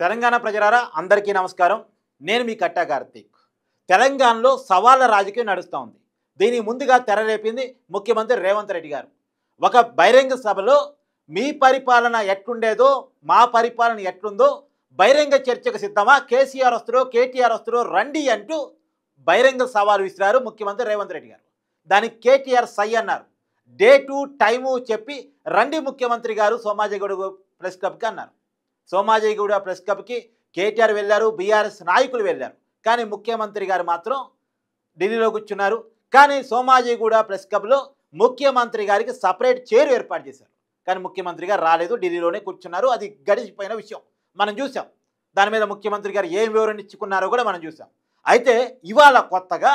తెలంగాణ ప్రజలారా అందరికీ నమస్కారం. నేను మీ కట్టా కార్తీక్. తెలంగాణలో సవాళ్ళ రాజకీయం నడుస్తూ ఉంది. దీనికి ముందుగా తెరలేపింది ముఖ్యమంత్రి రేవంత్ రెడ్డి గారు. ఒక బహిరంగ సభలో మీ పరిపాలన ఎట్లుండేదో మా పరిపాలన ఎట్లుందో బహిరంగ చర్చకు సిద్ధమా, కేసీఆర్ వస్తారో కేటీఆర్ వస్తారో రండి అంటూ బహిరంగ సవాలు విసిరారు ముఖ్యమంత్రి రేవంత్ రెడ్డి గారు. దానికి కేటీఆర్ సై అన్నారు. డేటు టైము చెప్పి రండి ముఖ్యమంత్రి గారు సోమాజిగూడ ప్రెస్ క్లబ్కి అన్నారు. సోమాజిగూడ ప్రెస్ క్లబ్కి కేటీఆర్ వెళ్ళారు, బీఆర్ఎస్ నాయకులు వెళ్ళారు. కానీ ముఖ్యమంత్రి గారు మాత్రం ఢిల్లీలో కూర్చున్నారు. కానీ సోమాజిగూడ ప్రెస్ క్లబ్లో ముఖ్యమంత్రి గారికి సపరేట్ చైర్ ఏర్పాటు చేశారు. కానీ ముఖ్యమంత్రి గారు రాలేదు, ఢిల్లీలోనే కూర్చున్నారు. అది గడిచిపోయిన విషయం మనం చూసాం. దాని మీద ముఖ్యమంత్రి గారు ఏం వివరణ ఇచ్చుకున్నారో కూడా మనం చూసాం. అయితే ఇవాళ కొత్తగా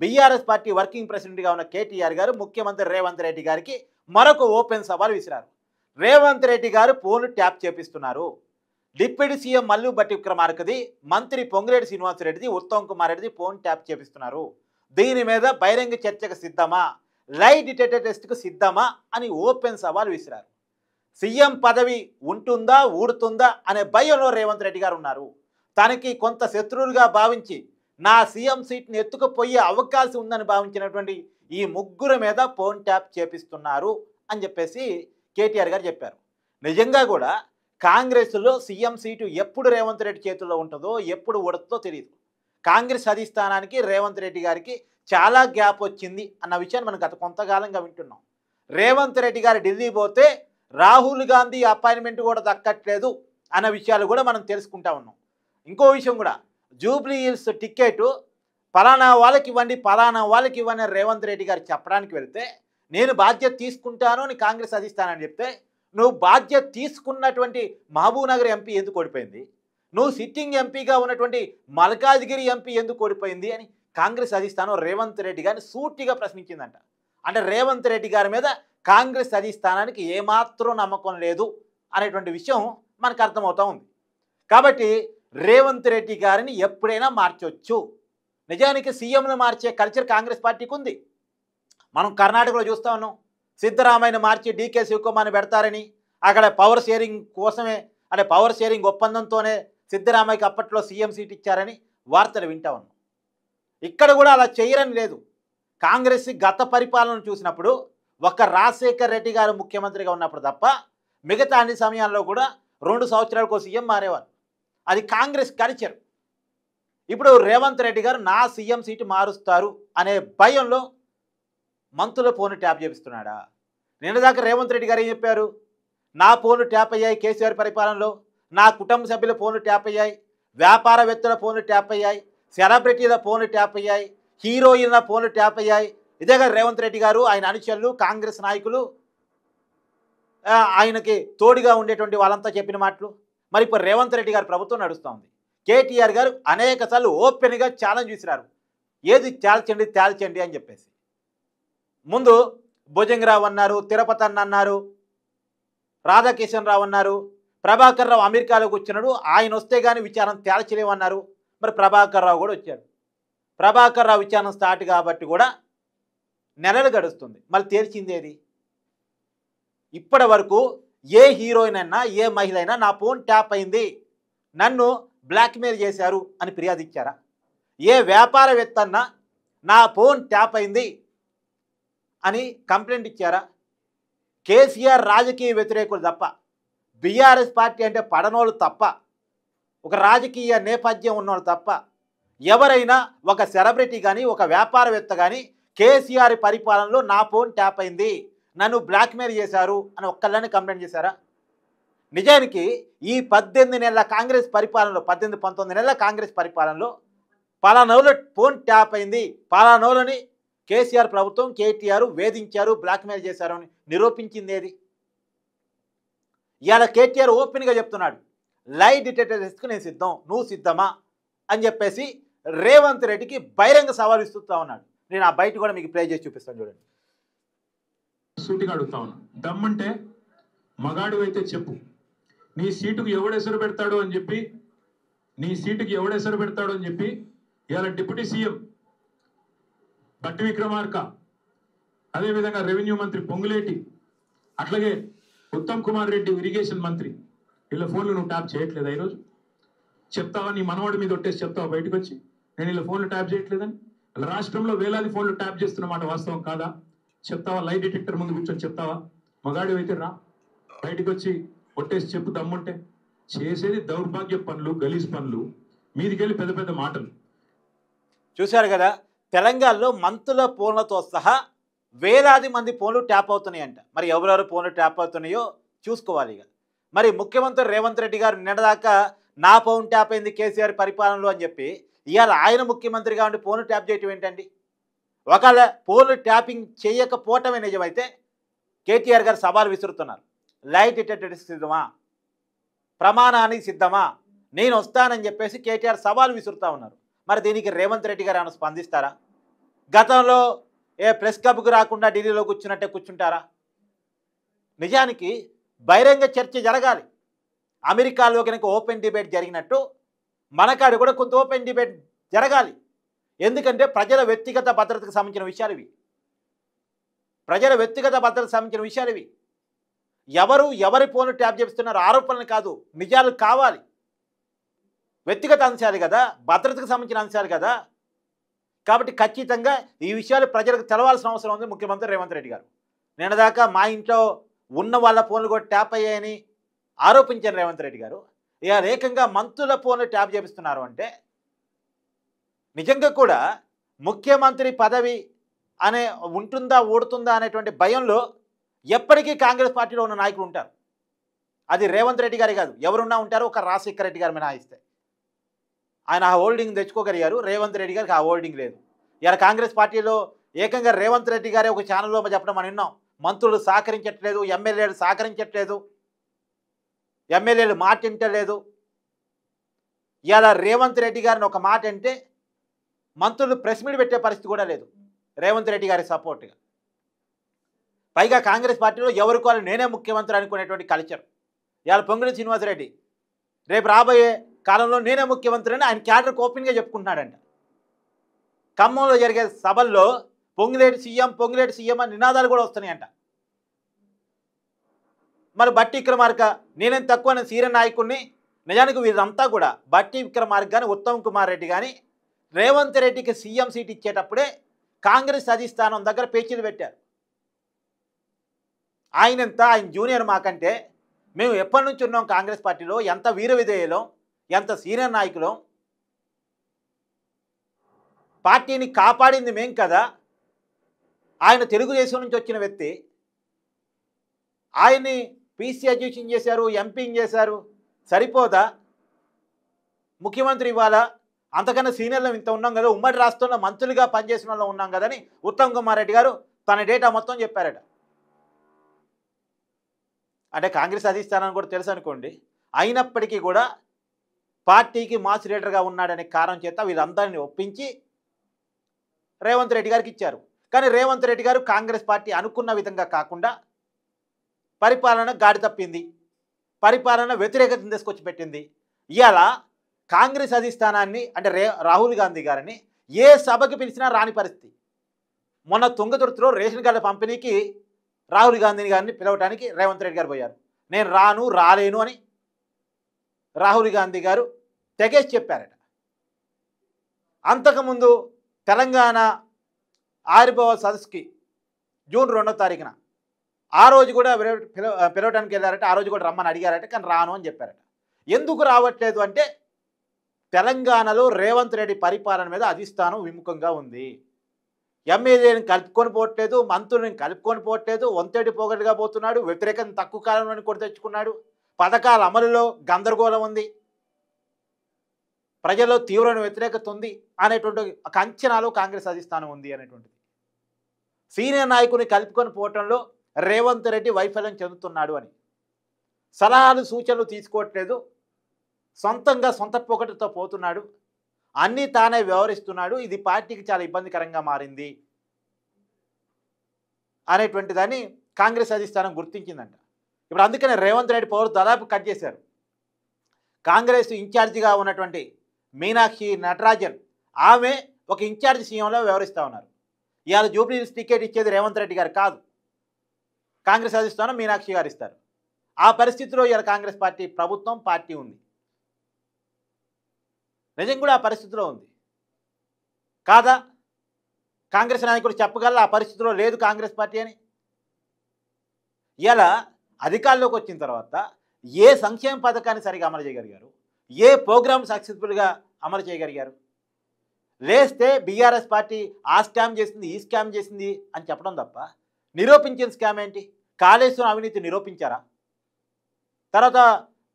బీఆర్ఎస్ పార్టీ వర్కింగ్ ప్రెసిడెంట్గా ఉన్న కేటీఆర్ గారు ముఖ్యమంత్రి రేవంత్ రెడ్డి గారికి మరొక ఓపెన్ సవాల్ విసిరారు. రేవంత్ రెడ్డి గారు ఫోన్ ట్యాప్ చేపిస్తున్నారు. డిప్యూటీ సీఎం మల్లు భట్టి విక్రమార్కది, మంత్రి పొంగిరెడ్డి శ్రీనివాసరెడ్డిది, ఉత్తమ్ కుమార్ రెడ్డిది ఫోన్ ట్యాప్ చేపిస్తున్నారు. దీని మీద బహిరంగ చర్చకు సిద్ధమా, లై డిటెక్టర్ టెస్ట్కు సిద్ధమా అని ఓపెన్ సవాల్ విసిరారు. సీఎం పదవి ఉంటుందా ఊడుతుందా అనే భయంలో రేవంత్ రెడ్డి గారు ఉన్నారు. తనకి కొంత శత్రువులుగా భావించి నా సీఎం సీట్ని ఎత్తుకుపోయే అవకాశం ఉందని భావించినటువంటి ఈ ముగ్గురు మీద ఫోన్ ట్యాప్ చేపిస్తున్నారు అని చెప్పేసి కేటీఆర్ గారు చెప్పారు. నిజంగా కూడా కాంగ్రెస్లో సీఎం సీటు ఎప్పుడు రేవంత్ రెడ్డి చేతుల్లో ఉంటుందో ఎప్పుడు ఉడుతుందో తెలియదు. కాంగ్రెస్ అధిష్టానానికి రేవంత్ రెడ్డి గారికి చాలా గ్యాప్ వచ్చింది అన్న విషయాన్ని మనం గత కొంతకాలంగా వింటున్నాం. రేవంత్ రెడ్డి గారు ఢిల్లీ పోతే రాహుల్ గాంధీ అపాయింట్మెంట్ కూడా దక్కట్లేదు అన్న విషయాలు కూడా మనం తెలుసుకుంటా ఉన్నాం. ఇంకో విషయం కూడా, జూబ్లీ హిల్స్ టికెట్ పలానా వాళ్ళకి ఇవ్వండి పలానా వాళ్ళకి ఇవ్వండి రేవంత్ రెడ్డి గారు చెప్పడానికి వెళ్తే నేను బాధ్యత తీసుకుంటాను అని కాంగ్రెస్ అధిష్టానాన్ని చెప్తే నువ్వు బాధ్యత తీసుకున్నటువంటి మహబూబ్నగర్ ఎంపీ ఎందుకు ఓడిపోయింది, నువ్వు సిట్టింగ్ ఎంపీగా ఉన్నటువంటి మల్కాజ్గిరి ఎంపీ ఎందుకు ఓడిపోయింది అని కాంగ్రెస్ అధిష్టానం రేవంత్ రెడ్డి గారిని సూటిగా ప్రశ్నించిందంట. అంటే రేవంత్ రెడ్డి గారి మీద కాంగ్రెస్ అధిష్టానానికి ఏమాత్రం నమ్మకం లేదు అనేటువంటి విషయం మనకు అర్థమవుతూ ఉంది. కాబట్టి రేవంత్ రెడ్డి గారిని ఎప్పుడైనా మార్చవచ్చు. నిజానికి సీఎంను మార్చే కల్చర్ కాంగ్రెస్ పార్టీకి ఉంది. మనం కర్ణాటకలో చూస్తూ ఉన్నాం. సిద్ధరామయ్యను మార్చి డీకే శివకుమార్ని పెడతారని, అక్కడ పవర్ షేరింగ్ కోసమే అంటే పవర్ షేరింగ్ ఒప్పందంతోనే సిద్ధరామయ్యకి అప్పట్లో సీఎం సీట్ ఇచ్చారని వార్తలు వింటా ఉన్నాం. ఇక్కడ కూడా అలా చేయరని లేదు. కాంగ్రెస్ గత పరిపాలన చూసినప్పుడు ఒక్క రాజశేఖర్ రెడ్డి గారు ముఖ్యమంత్రిగా ఉన్నప్పుడు తప్ప మిగతా అన్ని సమయాల్లో కూడా 2 సంవత్సరాలకు సీఎం మారేవారు. అది కాంగ్రెస్ కల్చర్. ఇప్పుడు రేవంత్ రెడ్డి గారు నా సీఎం సీటు మారుస్తారు అనే భయంలో మంత్రుల ఫోన్ ట్యాప్ చేపిస్తున్నాడా? నిన్నదాకా రేవంత్ రెడ్డి గారు ఏం చెప్పారు? నా ఫోన్లు ట్యాప్ అయ్యాయి కేసీఆర్ పరిపాలనలో, నా కుటుంబ సభ్యుల ఫోన్లు ట్యాప్ అయ్యాయి, వ్యాపారవేత్తల ఫోన్లు ట్యాప్ అయ్యాయి, సెలబ్రిటీల ఫోన్లు ట్యాప్ అయ్యాయి, హీరోయిన్ల ఫోన్లు ట్యాప్ అయ్యాయి. ఇదే కదా రేవంత్ రెడ్డి గారు, ఆయన అనుచరులు, కాంగ్రెస్ నాయకులు, ఆయనకి తోడుగా ఉండేటువంటి వాళ్ళంతా చెప్పిన మాటలు. మరి ఇప్పుడు రేవంత్ రెడ్డి గారు ప్రభుత్వం నడుస్తూ ఉంది. కేటీఆర్ గారు అనేక సార్లు ఓపెన్గా ఛాలెంజ్ విసిరారు. ఏది తేల్చండి తేల్చండి అని చెప్పేసి. ముందు భుజంగరావు అన్నారు, తిరుపతి అన్న అన్నారు, రాధాకిషన్ రావు అన్నారు, ప్రభాకర్ రావు అమెరికాలోకి వచ్చినాడు, ఆయన వస్తే కానీ విచారణ తేల్చలేమన్నారు. మరి ప్రభాకర్ రావు కూడా వచ్చాడు. ప్రభాకర్ రావు విచారణ స్టార్ట్ కాబట్టి కూడా నెలలు గడుస్తుంది. మళ్ళీ తేల్చిందేది? ఇప్పటి వరకు ఏ హీరోయిన్ అయినా ఏ మహిళ అయినా నా ఫోన్ ట్యాప్ అయింది, నన్ను బ్లాక్మెయిల్ చేశారు అని ఫిర్యాదు ఇచ్చారా? ఏ వ్యాపారవేత్త అన్నా నా ఫోన్ ట్యాప్ అయింది అని కంప్లైంట్ ఇచ్చారా? కేసీఆర్ రాజకీయ వ్యతిరేకులు తప్ప, బీఆర్ఎస్ పార్టీ అంటే పడనోళ్ళు తప్ప, ఒక రాజకీయ నేపథ్యం ఉన్నోళ్ళు తప్ప ఎవరైనా ఒక సెలబ్రిటీ కానీ ఒక వ్యాపారవేత్త కానీ కేసీఆర్ పరిపాలనలో నా ఫోన్ ట్యాప్ అయింది, నన్ను బ్లాక్మెయిల్ చేశారు అని ఒక్కళ్ళని కంప్లైంట్ చేశారా? నిజానికి ఈ 18 నెలల కాంగ్రెస్ పరిపాలనలో 18-19 నెలల కాంగ్రెస్ పరిపాలనలో పలానోళ్ళ ఫోన్ ట్యాప్ అయింది, పలానోళ్ళని కేసీఆర్ ప్రభుత్వం కేటీఆర్ వేధించారు, బ్లాక్మెయిల్ చేశారు అని నిరూపించింది ఏది? ఇవాళ కేటీఆర్ ఓపెన్గా చెప్తున్నాడు, లై డిటెక్టర్ టెస్ట్కు నేను సిద్ధం, నువ్వు సిద్ధమా అని చెప్పేసి రేవంత్ రెడ్డికి బహిరంగ సవాల్ ఇస్తూ ఉన్నాడు. నేను ఆ బయట కూడా మీకు ప్లే చేసి చూపిస్తాను చూడండి. సూటిగా అడుగుతా ఉన్నా, దమ్మంటే మగాడు అయితే చెప్పు, నీ సీటుకు ఎవడెసరు పెడతాడు అని చెప్పి, నీ సీటుకి ఎవడెసరు పెడతాడు అని చెప్పి ఇవాళ డిప్యూటీ సీఎం భట్టి విక్రమార్క, అదేవిధంగా రెవెన్యూ మంత్రి పొంగులేటి, అట్లాగే ఉత్తమ్ కుమార్ రెడ్డి ఇరిగేషన్ మంత్రి, వీళ్ళ ఫోన్లు నువ్వు ట్యాప్ చేయట్లేదా ఈరోజు? చెప్తావా? నీ మనవాడి మీద ఒట్టేసి చెప్తావా బయటకు వచ్చి నేను ఇలా ఫోన్లు ట్యాప్ చేయట్లేదని? రాష్ట్రంలో వేలాది ఫోన్లు ట్యాప్ చేస్తున్నమాట వాస్తవం కాదా? చెప్తావా? లై డిటెక్టర్ ముందు కూర్చొని చెప్తావా? మగాడి అయితే రా బయటకు వచ్చి ఒట్టేసి చెప్పు దమ్ముంటే. చేసేది దౌర్భాగ్య పనులు, గలీజ్ పనులు, మీదికెళ్ళి పెద్ద పెద్ద మాటలు. చూశారు కదా, తెలంగాణలో మంత్రుల ఫోన్లతో సహా వేలాది మంది ఫోన్లు ట్యాప్ అవుతున్నాయంట. మరి ఎవరెవరు ఫోన్లు ట్యాప్ అవుతున్నాయో చూసుకోవాలి. ఇక మరి ముఖ్యమంత్రి రేవంత్ రెడ్డి గారు నిన్నదాకా నా ఫోన్ ట్యాప్ అయింది కేసీఆర్ పరిపాలనలో అని చెప్పి, ఇవాళ ఆయన ముఖ్యమంత్రిగా ఉండి ఫోన్లు ట్యాప్ చేయటం ఏంటండి? ఒకవేళ ఫోన్లు ట్యాపింగ్ చేయకపోవటమే నిజమైతే కేటీఆర్ గారు సవాల్ విసురుతున్నారు. లైట్ డిటెక్టర్ సిద్ధమా, ప్రమాణానికి సిద్ధమా, నేను వస్తానని చెప్పేసి కేటీఆర్ సవాల్ విసురుతూ ఉన్నారు. మరి దీనికి రేవంత్ రెడ్డి గారు ఏమైనా స్పందిస్తారా? గతంలో ప్రెస్ క్లబ్కు రాకుండా ఢిల్లీలో కూర్చున్నట్టే కూర్చుంటారా? నిజానికి బహిరంగ చర్చ జరగాలి. అమెరికాలో కనుక ఓపెన్ డిబేట్ జరిగినట్టు మనకాడు కూడా కొంత ఓపెన్ డిబేట్ జరగాలి. ఎందుకంటే ప్రజల వ్యక్తిగత భద్రతకు సంబంధించిన విషయాలు ఇవి. ప్రజల వ్యక్తిగత భద్రతకు సంబంధించిన విషయాలు ఇవి. ఎవరి ఫోన్లు ట్యాప్ చేస్తున్నారు ఆరోపణలు కాదు, నిజాలు కావాలి. వ్యక్తిగత అంశాలు కదా, భద్రతకు సంబంధించిన అంశాలు కదా. కాబట్టి ఖచ్చితంగా ఈ విషయాలు ప్రజలకు తెలవాల్సిన అవసరం ఉంది ముఖ్యమంత్రి రేవంత్ రెడ్డి గారు. నిన్నదాకా మా ఇంట్లో ఉన్న వాళ్ళ ఫోన్లు కూడా ట్యాప్ అయ్యాయని ఆరోపించారు రేవంత్ రెడ్డి గారు. ఇక ఏకంగా మంత్రుల ఫోన్లు ట్యాప్ చేపిస్తున్నారు అంటే నిజంగా కూడా ముఖ్యమంత్రి పదవి అనే ఉంటుందా ఊడుతుందా అనేటువంటి భయంలో ఎప్పటికీ కాంగ్రెస్ పార్టీలో ఉన్న నాయకులు ఉంటారు. అది రేవంత్ రెడ్డి గారి కాదు, ఎవరున్నా ఉంటారు. ఒక రాజశేఖర రెడ్డి గారు మినహాయిస్తే ఆయన ఆ హోల్డింగ్ తెచ్చుకోగలిగారు. రేవంత్ రెడ్డి గారికి ఆ హోల్డింగ్ లేదు. ఇలా కాంగ్రెస్ పార్టీలో ఏకంగా రేవంత్ రెడ్డి గారే ఒక ఛానల్లో చెప్పడం మనం విన్నాం. మంత్రులు సహకరించట్లేదు, ఎమ్మెల్యేలు సహకరించట్లేదు, ఎమ్మెల్యేలు మాట వింటలేదు. ఇలా రేవంత్ రెడ్డి గారిని ఒక మాట అంటే మంత్రులు ప్రెస్ మీట్ పెట్టే పరిస్థితి కూడా లేదు రేవంత్ రెడ్డి గారి సపోర్ట్గా. పైగా కాంగ్రెస్ పార్టీలో ఎవరికి వాళ్ళు నేనే ముఖ్యమంత్రి అనుకునేటువంటి కల్చర్. ఇవాళ పొంగులేటి శ్రీనివాసరెడ్డి రేపు రాబోయే కాలంలో నేనే ముఖ్యమంత్రి అని ఆయన క్యాడర్కి ఓపెన్గా చెప్పుకుంటున్నాడంట. ఖమ్మంలో జరిగే సభల్లో పొంగులేటి సీఎం అని నినాదాలు కూడా వస్తున్నాయంట. మరి బట్టి విక్రమార్క నేనేం తక్కువ నేను సీనియర్ నాయకుడిని. నిజానికి వీళ్ళంతా కూడా బట్టి విక్రమార్క కానీ ఉత్తమ్ కుమార్ రెడ్డి కానీ రేవంత్ రెడ్డికి సీఎం సీట్ ఇచ్చేటప్పుడే కాంగ్రెస్ అధిష్టానం దగ్గర పేచీలు పెట్టారు. ఆయన జూనియర్ మాకంటే, మేము ఎప్పటి నుంచి ఉన్నాం కాంగ్రెస్ పార్టీలో, ఎంత వీర విధేయులం, ఎంత సీనియర్ నాయకులం, పార్టీని కాపాడింది మేం కదా. ఆయన తెలుగుదేశం నుంచి వచ్చిన వ్యక్తి, ఆయన్ని పీసీ అధ్యక్షుని చేశారు, ఎంపీని చేశారు, సరిపోదా? ముఖ్యమంత్రి ఇవ్వాలా? అంతకన్నా సీనియర్లో ఇంత ఉన్నాం కదా, ఉమ్మడి రాష్ట్రంలో మంత్రులుగా పనిచేసిన వాళ్ళు ఉన్నాం కదని ఉత్తమ్ కుమార్ రెడ్డి గారు తన డేటా మొత్తం చెప్పారట. అంటే కాంగ్రెస్ అధిష్టానాన్ని కూడా తెలుసు అనుకోండి. అయినప్పటికీ కూడా పార్టీకి మాస్ లీడర్గా ఉన్నాడనే కారణం చేత వీళ్ళందరినీ ఒప్పించి రేవంత్ రెడ్డి గారికి ఇచ్చారు. కానీ రేవంత్ రెడ్డి గారు కాంగ్రెస్ పార్టీ అనుకున్న విధంగా కాకుండా పరిపాలన గాడి తప్పింది, పరిపాలన వ్యతిరేకతను తీసుకొచ్చి పెట్టింది. ఇవాళ కాంగ్రెస్ అధిష్టానాన్ని అంటే రాహుల్ గాంధీ గారిని ఏ సభకి పిలిచినా రాని పరిస్థితి. మొన్న తుంగతుర్తిలో రేషన్ కార్డుల పంపిణీకి రాహుల్ గాంధీ గారిని పిలవడానికి రేవంత్ రెడ్డి గారు పోయారు. నేను రాలేను అని రాహుల్ గాంధీ గారు తెగేసి చెప్పారట. అంతకుముందు తెలంగాణ ఆవిర్భావ సదస్సుకి జూన్ 2వ తారీఖున ఆ రోజు కూడా పిలవడానికి వెళ్ళారట. ఆ రోజు కూడా రమ్మని అడిగారట, కానీ రాను అని చెప్పారట. ఎందుకు రావట్లేదు అంటే తెలంగాణలో రేవంత్ రెడ్డి పరిపాలన మీద అధిష్టానం విముఖంగా ఉంది. ఎమ్మెల్యేని కలుపుకొని పోవట్లేదు, మంత్రులను కలుపుకొని పోవట్లేదు, వంతేటి పోగొట్టుగా పోతున్నాడు, వ్యతిరేకత తక్కువ కాలంలోని కూడా తెచ్చుకున్నాడు, పథకాల అమలులో గందరగోళం ఉంది, ప్రజల్లో తీవ్రమైన వ్యతిరేకత ఉంది అనేటువంటి ఒక అంచనాలో కాంగ్రెస్ అధిష్టానం ఉంది అనేటువంటిది. సీనియర్ నాయకుని కలుపుకొని పోవటంలో రేవంత్ రెడ్డి వైఫల్యం చెందుతున్నాడు అని సలహాలు సూచనలు తీసుకోవట్లేదు, సొంత పొగటితో పోతున్నాడు, అన్నీ తానే వ్యవహరిస్తున్నాడు, ఇది పార్టీకి చాలా ఇబ్బందికరంగా మారింది అనేటువంటి దాన్ని కాంగ్రెస్ అధిష్టానం గుర్తించిందంట. ఇప్పుడు అందుకనే రేవంత్ రెడ్డి పవర్ దాదాపు కట్ చేశారు. కాంగ్రెస్ ఇన్ఛార్జిగా ఉన్నటువంటి మీనాక్షి నటరాజన్ ఆమె ఒక ఇన్ఛార్జ్ సీఎంలో వ్యవహరిస్తూ ఉన్నారు. ఇవాళ జూబ్లీహిల్స్ టికెట్ ఇచ్చేది రేవంత్ రెడ్డి గారు కాదు, కాంగ్రెస్ అధిష్టానం మీనాక్షి గారు ఇస్తారు. ఆ పరిస్థితిలో ఇవాళ కాంగ్రెస్ పార్టీ ప్రభుత్వం పార్టీ ఉంది. నిజం కూడా ఆ పరిస్థితిలో ఉంది కాదా? కాంగ్రెస్ నాయకులు చెప్పగలరా ఆ పరిస్థితిలో లేదు కాంగ్రెస్ పార్టీ అని? ఇలా అధికారంలోకి వచ్చిన తర్వాత ఏ సంక్షేమ పథకాన్ని సరిగా అమలు చేయగలిగారు? ఏ ప్రోగ్రామ్ సక్సెస్ఫుల్గా అమలు చేయగలిగారు? లేస్తే బీఆర్ఎస్ పార్టీ ఆ స్కామ్ చేసింది ఈ స్కామ్ చేసింది అని చెప్పడం తప్ప నిరూపించిన స్కామ్ ఏంటి? కాళేశ్వరం అవినీతి నిరూపించారా? తర్వాత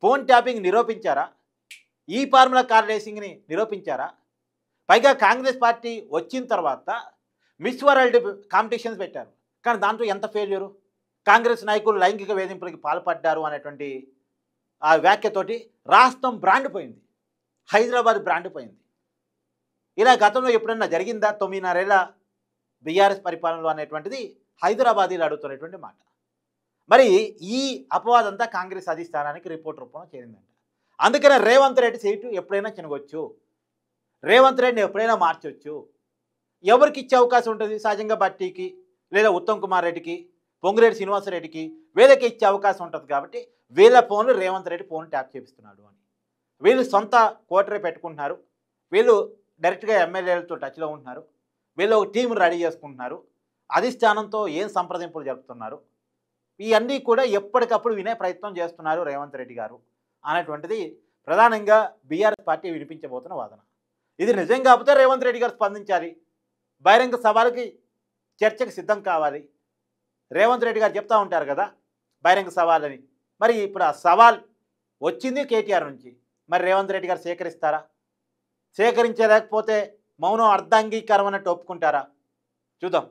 ఫోన్ ట్యాపింగ్ నిరూపించారా? ఈ ఫార్ములా కార్ రేసింగ్ని నిరూపించారా? పైగా కాంగ్రెస్ పార్టీ వచ్చిన తర్వాత మిస్ వరల్డ్ కాంపిటీషన్స్ పెట్టారు, కానీ దాంట్లో ఎంత ఫెయిల్యూరు? కాంగ్రెస్ నాయకులు లైంగిక వేధింపులకి పాల్పడ్డారు అనేటువంటి ఆ వ్యాఖ్యతోటి రాష్ట్రం బ్రాండ్ పోయింది, హైదరాబాద్ బ్రాండ్ పోయింది. ఇలా గతంలో ఎప్పుడన్నా జరిగిందా 9.5 ఏళ్ల బీఆర్ఎస్ పరిపాలనలో అనేటువంటిది హైదరాబాదీలు అడుగుతున్నటువంటి మాట. మరి ఈ అపవాదంతా కాంగ్రెస్ అధిష్టానానికి రిపోర్ట్ రూపంలో చేరిందంట. అందుకనే రేవంత్ రెడ్డి సీటు ఎప్పుడైనా చినగొచ్చు, రేవంత్ రెడ్డిని ఎప్పుడైనా మార్చొచ్చు. ఎవరికి ఇచ్చే అవకాశం ఉంటుంది? సహజంగా బట్టీకి, లేదా ఉత్తమ్ కుమార్ రెడ్డికి, పొంగులేటి శ్రీనివాసరెడ్డికి వీళ్ళకి ఇచ్చే అవకాశం ఉంటుంది. కాబట్టి వీళ్ళ ఫోన్లు రేవంత్ రెడ్డి ఫోన్ ట్యాప్ చేపిస్తున్నాడు అని వీళ్ళు సొంత కోటరే పెట్టుకుంటున్నారు. వీళ్ళు డైరెక్ట్గా ఎమ్మెల్యేలతో టచ్లో ఉంటున్నారు. వీళ్ళు ఒక టీం రెడీ చేసుకుంటున్నారు. అధిష్టానంతో ఏం సంప్రదింపులు జరుపుతున్నారు, ఇవన్నీ కూడా ఎప్పటికప్పుడు వినే ప్రయత్నం చేస్తున్నారు రేవంత్ రెడ్డి గారు అనేటువంటిది ప్రధానంగా బీఆర్ఎస్ పార్టీ వినిపించబోతున్న వాదన. ఇది నిజం కాకపోతే రేవంత్ రెడ్డి గారు స్పందించాలి, బహిరంగ సవాలుకి చర్చకు సిద్ధం కావాలి. రేవంత్ రెడ్డి గారు చెప్తా ఉంటారు కదా బహిరంగ సవాలని. మరి ఇప్పుడు ఆ సవాల్ వచ్చింది కేటీఆర్ నుంచి, మరి రేవంత్ రెడ్డి గారు సేకరిస్తారా? సేకరించలేకపోతే మౌనం అర్ధాంగీకారం అన్నట్టు ఒప్పుకుంటారా? చూద్దాం.